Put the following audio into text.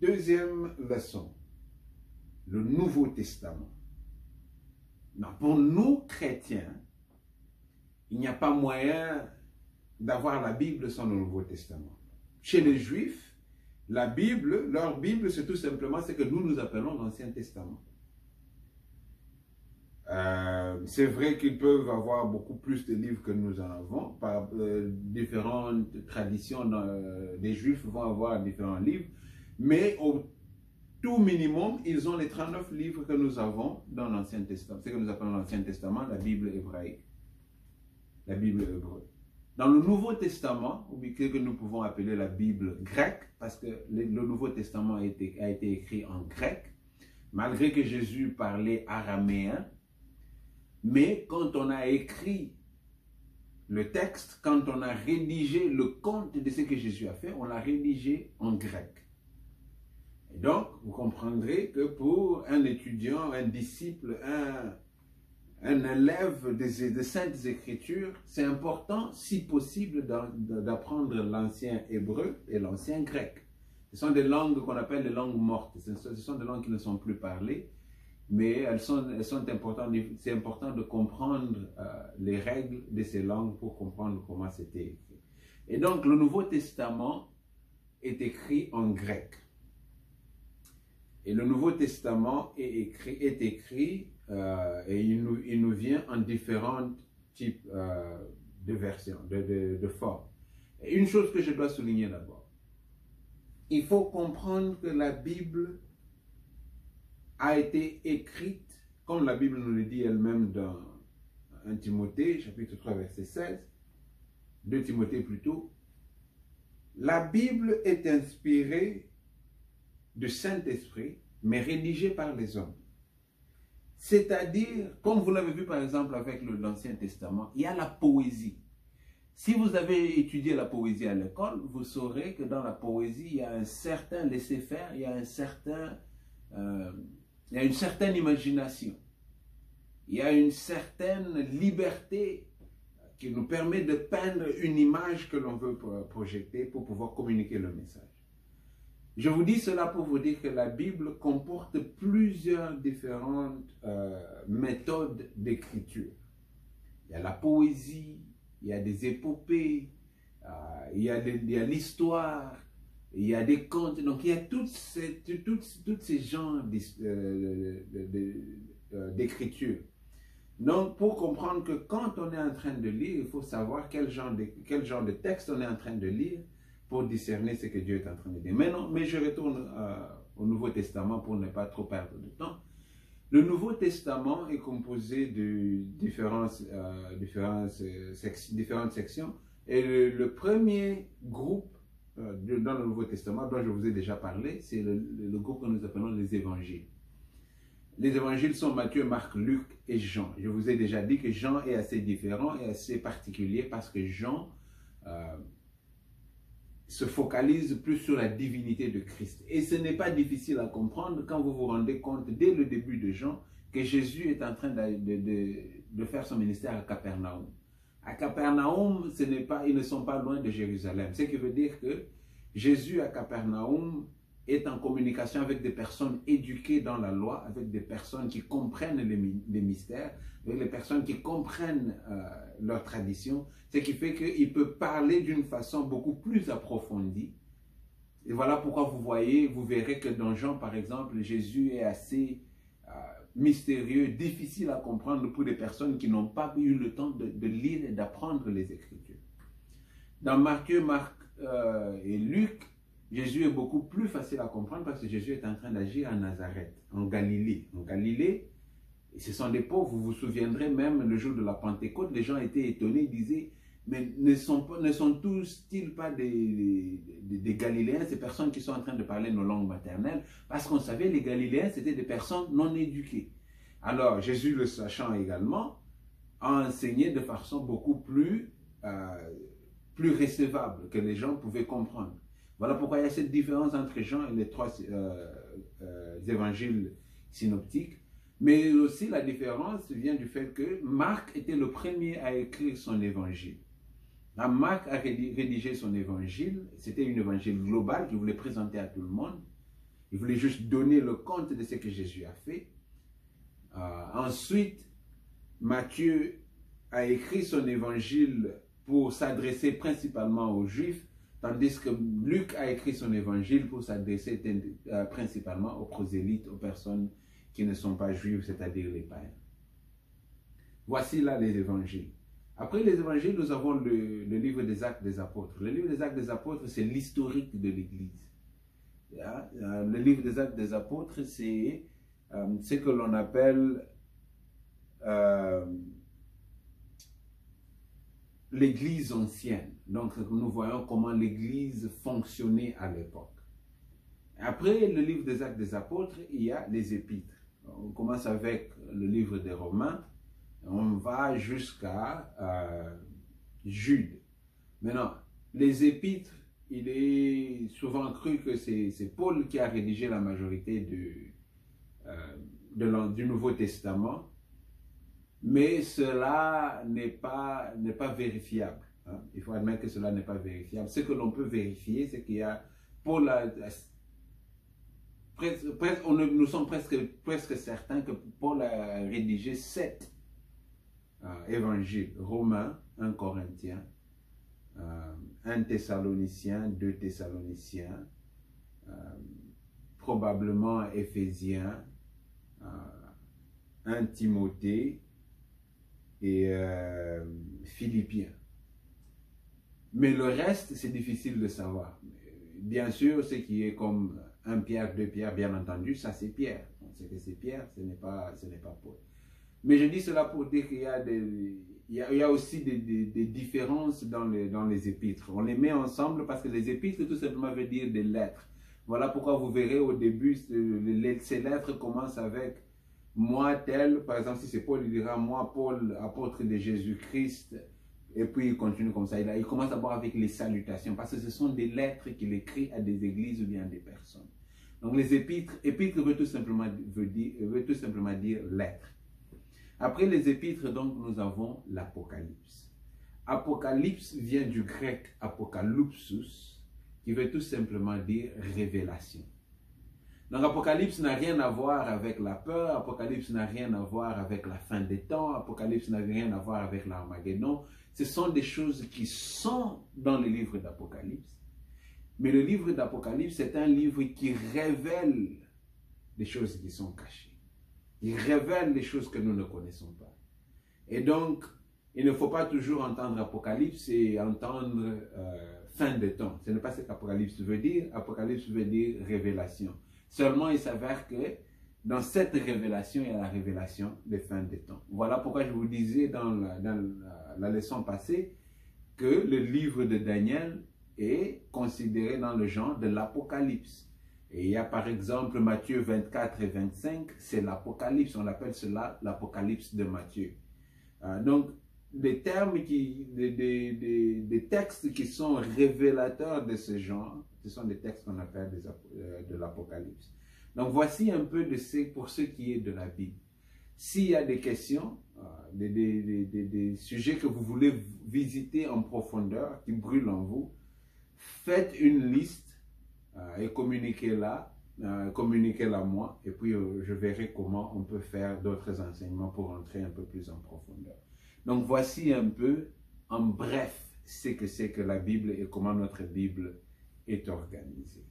Deuxième leçon, le Nouveau Testament. Non, pour nous, chrétiens, il n'y a pas moyen d'avoir la Bible sans le Nouveau Testament. Chez les Juifs, la Bible, leur Bible, c'est tout simplement ce que nous appelons l'Ancien Testament. C'est vrai qu'ils peuvent avoir beaucoup plus de livres que nous en avons. Par différentes traditions des Juifs vont avoir différents livres. Mais au tout minimum, ils ont les 39 livres que nous avons dans l'Ancien Testament. Ce que nous appelons l'Ancien Testament, la Bible hébraïque. La Bible hébreu. Dans le Nouveau Testament, ou que nous pouvons appeler la Bible grecque, parce que le Nouveau Testament a été écrit en grec, malgré que Jésus parlait araméen. Mais quand on a écrit le texte, quand on a rédigé le compte de ce que Jésus a fait, on l'a rédigé en grec. Et donc, vous comprendrez que pour un étudiant, un disciple, un élève des Saintes Écritures, c'est important, si possible, d'apprendre l'ancien hébreu et l'ancien grec. Ce sont des langues qu'on appelle les langues mortes. Ce sont des langues qui ne sont plus parlées. Mais elles sont importantes. C'est important de comprendre les règles de ces langues pour comprendre comment c'était écrit. Et donc, le Nouveau Testament est écrit en grec. Et le Nouveau Testament est écrit et il nous vient en différents types de versions, de formes. Et une chose que je dois souligner d'abord, il faut comprendre que la Bible a été écrite, comme la Bible nous le dit elle-même dans 1 Timothée, chapitre 3, verset 16, 2 Timothée plutôt, la Bible est inspirée du Saint-Esprit, mais rédigée par les hommes. C'est-à-dire, comme vous l'avez vu par exemple avec l'Ancien Testament, il y a la poésie. Si vous avez étudié la poésie à l'école, vous saurez que dans la poésie, il y a un certain laisser-faire, il y a une certaine imagination. Il y a une certaine liberté qui nous permet de peindre une image que l'on veut projeter pour pouvoir communiquer le message. Je vous dis cela pour vous dire que la Bible comporte plusieurs différentes méthodes d'écriture. Il y a la poésie, il y a des épopées, il y a l'histoire, il y a des contes. Donc il y a tous ces genres d'écriture. Donc pour comprendre que quand on est en train de lire, il faut savoir quel genre de texte on est en train de lire pour discerner ce que Dieu est en train de dire. Mais je retourne au Nouveau Testament pour ne pas trop perdre de temps. Le Nouveau Testament est composé de différentes sections. Et le premier groupe dans le Nouveau Testament, dont je vous ai déjà parlé, c'est le groupe que nous appelons les évangiles. Les évangiles sont Matthieu, Marc, Luc et Jean. Je vous ai déjà dit que Jean est assez différent et assez particulier parce que Jean se focalise plus sur la divinité de Christ. Et ce n'est pas difficile à comprendre quand vous vous rendez compte dès le début de Jean que Jésus est en train de faire son ministère à Capernaum. À Capernaum, ils ne sont pas loin de Jérusalem. Ce qui veut dire que Jésus à Capernaum est en communication avec des personnes éduquées dans la loi, avec des personnes qui comprennent les mystères, avec les personnes qui comprennent leur tradition, ce qui fait qu'il peut parler d'une façon beaucoup plus approfondie. Et voilà pourquoi vous verrez que dans Jean, par exemple, Jésus est assez mystérieux, difficile à comprendre pour des personnes qui n'ont pas eu le temps de lire et d'apprendre les Écritures. Dans Matthieu, Marc et Luc, Jésus est beaucoup plus facile à comprendre parce que Jésus est en train d'agir à Nazareth, en Galilée. En Galilée, ce sont des pauvres, vous vous souviendrez même le jour de la Pentecôte, les gens étaient étonnés, disaient, mais ne sont tous-ils pas des Galiléens, ces personnes qui sont en train de parler nos langues maternelles, parce qu'on savait les Galiléens, c'était des personnes non éduquées. Alors, Jésus, le sachant également, a enseigné de façon beaucoup plus recevable, que les gens pouvaient comprendre. Voilà pourquoi il y a cette différence entre Jean et les trois évangiles synoptiques. Mais aussi la différence vient du fait que Marc était le premier à écrire son évangile. Là, Marc a rédigé son évangile, c'était un évangile global qu'il voulait présenter à tout le monde. Il voulait juste donner le compte de ce que Jésus a fait. Ensuite, Matthieu a écrit son évangile pour s'adresser principalement aux Juifs, tandis que Luc a écrit son évangile pour s'adresser principalement aux prosélytes, aux personnes qui ne sont pas juives, c'est-à-dire les païens. Voici là les évangiles. Après les évangiles, nous avons le livre des Actes des Apôtres. Le livre des Actes des Apôtres, c'est l'historique de l'Église. Le livre des Actes des Apôtres, c'est ce que l'on appelle l'Église ancienne. Donc, nous voyons comment l'Église fonctionnait à l'époque. Après le livre des Actes des Apôtres, il y a les Épîtres. On commence avec le livre des Romains. On va jusqu'à Jude. Maintenant, les Épîtres, il est souvent cru que c'est Paul qui a rédigé la majorité du Nouveau Testament. Mais cela n'est pas vérifiable. Hein. Il faut admettre que cela n'est pas vérifiable. Ce que l'on peut vérifier, c'est qu'il y a, nous sommes presque certains que Paul a rédigé 7 évangiles. Romains, 1 Corinthiens, 1 Thessaloniciens, 2 Thessaloniciens, probablement Éphésiens, 1 Timothée, et Philippiens. Mais le reste, c'est difficile de savoir. Bien sûr, ce qui est comme 1 Pierre, 2 Pierre, bien entendu, ça c'est Pierre. On sait que c'est Pierre, ce n'est pas Paul. Mais je dis cela pour dire qu'il y a aussi des différences dans les épîtres. On les met ensemble parce que les épîtres, tout simplement, veut dire des lettres. Voilà pourquoi vous verrez au début, ces lettres commencent avec moi tel, par exemple si c'est Paul, il dira moi Paul, apôtre de Jésus-Christ, et puis il continue comme ça. Il commence d'abord avec les salutations, parce que ce sont des lettres qu'il écrit à des églises ou bien à des personnes. Donc les épîtres veut tout simplement dire lettres. Après les épîtres, donc nous avons l'Apocalypse. Apocalypse vient du grec apokalypsus, qui veut tout simplement dire révélation. Donc Apocalypse n'a rien à voir avec la peur, Apocalypse n'a rien à voir avec la fin des temps, Apocalypse n'a rien à voir avec l'Armageddon. Ce sont des choses qui sont dans le livre d'Apocalypse. Mais le livre d'Apocalypse, c'est un livre qui révèle des choses qui sont cachées. Il révèle des choses que nous ne connaissons pas. Et donc, il ne faut pas toujours entendre Apocalypse et entendre fin des temps. Ce n'est pas ce qu'Apocalypse veut dire. Apocalypse veut dire révélation. Seulement, il s'avère que dans cette révélation, il y a la révélation des fins des temps. Voilà pourquoi je vous disais dans la leçon passée que le livre de Daniel est considéré dans le genre de l'Apocalypse. Et il y a par exemple Matthieu 24 et 25, c'est l'Apocalypse, on appelle cela l'Apocalypse de Matthieu. Donc, des textes qui sont révélateurs de ce genre, ce sont des textes qu'on appelle de l'Apocalypse. Donc voici un peu pour ce qui est de la Bible. S'il y a des questions, des sujets que vous voulez visiter en profondeur, qui brûlent en vous, faites une liste et communiquez-la moi, et puis je verrai comment on peut faire d'autres enseignements pour entrer un peu plus en profondeur. Donc voici un peu, en bref, ce que c'est que la Bible et comment notre Bible est organisée.